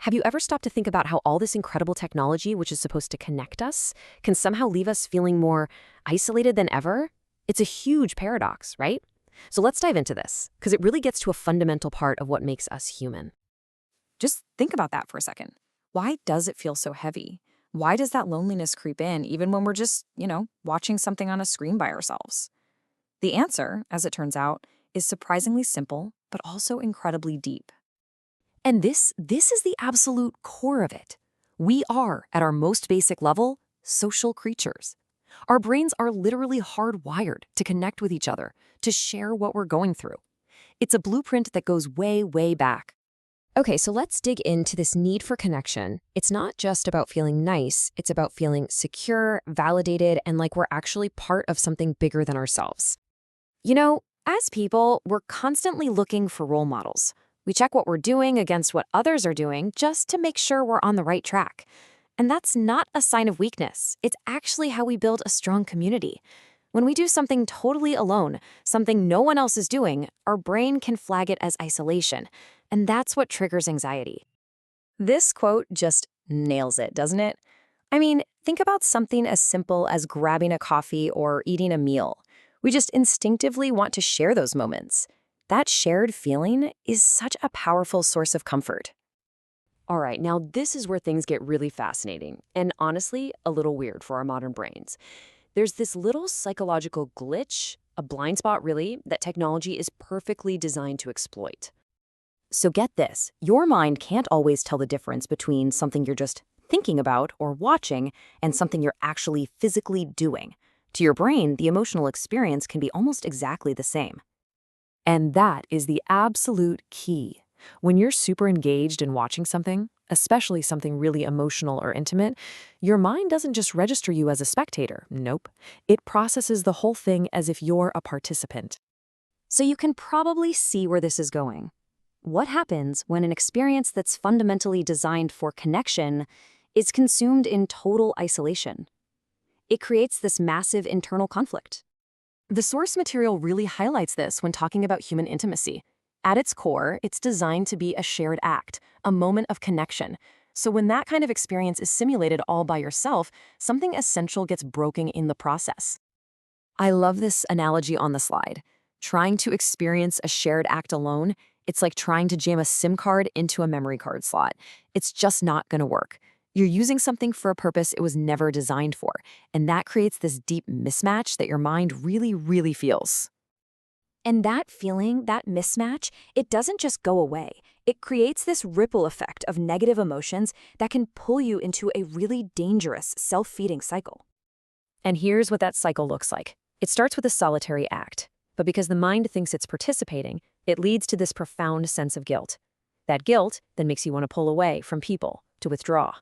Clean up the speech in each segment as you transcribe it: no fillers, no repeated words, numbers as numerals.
Have you ever stopped to think about how all this incredible technology, which is supposed to connect us, can somehow leave us feeling more isolated than ever? It's a huge paradox, right? So let's dive into this, because it really gets to a fundamental part of what makes us human. Just think about that for a second. Why does it feel so heavy? Why does that loneliness creep in even when we're just, watching something on a screen by ourselves? The answer, as it turns out, is surprisingly simple, but also incredibly deep. And this is the absolute core of it. We are, at our most basic level, social creatures. Our brains are literally hardwired to connect with each other, to share what we're going through. It's a blueprint that goes way, way back. Okay, so let's dig into this need for connection. It's not just about feeling nice, it's about feeling secure, validated, and like we're actually part of something bigger than ourselves. As people, we're constantly looking for role models. We check what we're doing against what others are doing just to make sure we're on the right track. And that's not a sign of weakness. It's actually how we build a strong community. When we do something totally alone, something no one else is doing, our brain can flag it as isolation. And that's what triggers anxiety. This quote just nails it, doesn't it? I mean, think about something as simple as grabbing a coffee or eating a meal. We just instinctively want to share those moments. That shared feeling is such a powerful source of comfort. All right, now this is where things get really fascinating and honestly a little weird for our modern brains. There's this little psychological glitch, a blind spot really, that technology is perfectly designed to exploit. So get this, your mind can't always tell the difference between something you're just thinking about or watching and something you're actually physically doing. To your brain, the emotional experience can be almost exactly the same. And that is the absolute key. When you're super engaged in watching something, especially something really emotional or intimate, your mind doesn't just register you as a spectator. Nope. It processes the whole thing as if you're a participant. So you can probably see where this is going. What happens when an experience that's fundamentally designed for connection is consumed in total isolation? It creates this massive internal conflict. The source material really highlights this when talking about human intimacy. At its core, it's designed to be a shared act, a moment of connection. So when that kind of experience is simulated all by yourself, something essential gets broken in the process. I love this analogy on the slide. Trying to experience a shared act alone, it's like trying to jam a SIM card into a memory card slot. It's just not going to work. You're using something for a purpose it was never designed for, and that creates this deep mismatch that your mind really, really feels. And that feeling, that mismatch, it doesn't just go away. It creates this ripple effect of negative emotions that can pull you into a really dangerous self-feeding cycle. And here's what that cycle looks like. It starts with a solitary act, but because the mind thinks it's participating, it leads to this profound sense of guilt. That guilt then makes you want to pull away from people, to withdraw,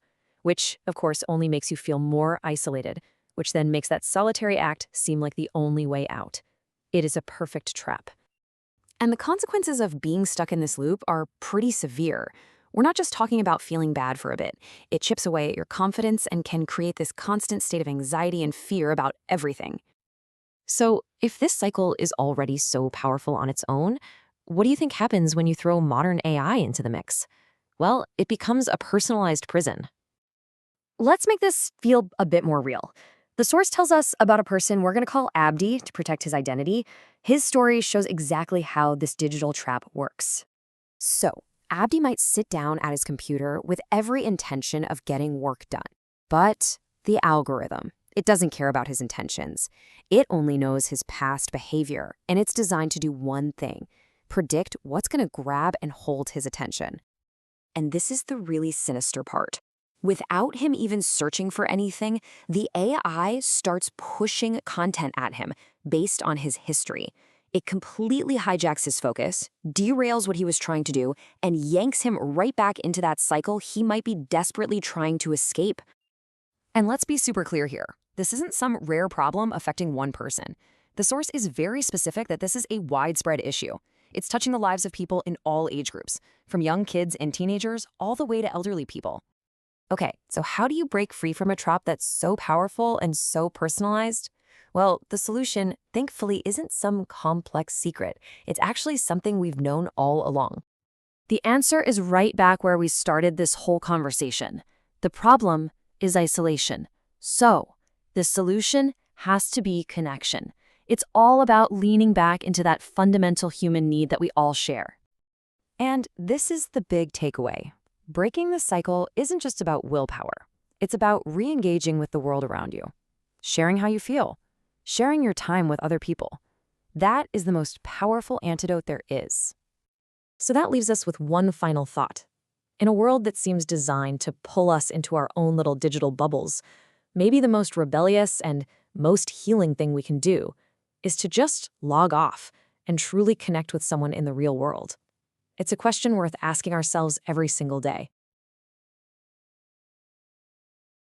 which, of course, only makes you feel more isolated, which then makes that solitary act seem like the only way out. It is a perfect trap. And the consequences of being stuck in this loop are pretty severe. We're not just talking about feeling bad for a bit. It chips away at your confidence and can create this constant state of anxiety and fear about everything. So, if this cycle is already so powerful on its own, what do you think happens when you throw modern AI into the mix? Well, it becomes a personalized prison. Let's make this feel a bit more real. The source tells us about a person we're going to call Abdi to protect his identity. His story shows exactly how this digital trap works. So, Abdi might sit down at his computer with every intention of getting work done. But the algorithm, it doesn't care about his intentions. It only knows his past behavior, and it's designed to do one thing: predict what's going to grab and hold his attention. And this is the really sinister part. Without him even searching for anything, the AI starts pushing content at him based on his history. It completely hijacks his focus, derails what he was trying to do, and yanks him right back into that cycle he might be desperately trying to escape. And let's be super clear here. This isn't some rare problem affecting one person. The source is very specific that this is a widespread issue. It's touching the lives of people in all age groups, from young kids and teenagers all the way to elderly people. Okay, so how do you break free from a trap that's so powerful and so personalized? Well, the solution, thankfully, isn't some complex secret. It's actually something we've known all along. The answer is right back where we started this whole conversation. The problem is isolation. So, the solution has to be connection. It's all about leaning back into that fundamental human need that we all share. And this is the big takeaway. Breaking the cycle isn't just about willpower. It's about re-engaging with the world around you, sharing how you feel, sharing your time with other people. That is the most powerful antidote there is. So that leaves us with one final thought. In a world that seems designed to pull us into our own little digital bubbles, maybe the most rebellious and most healing thing we can do is to just log off and truly connect with someone in the real world. It's a question worth asking ourselves every single day.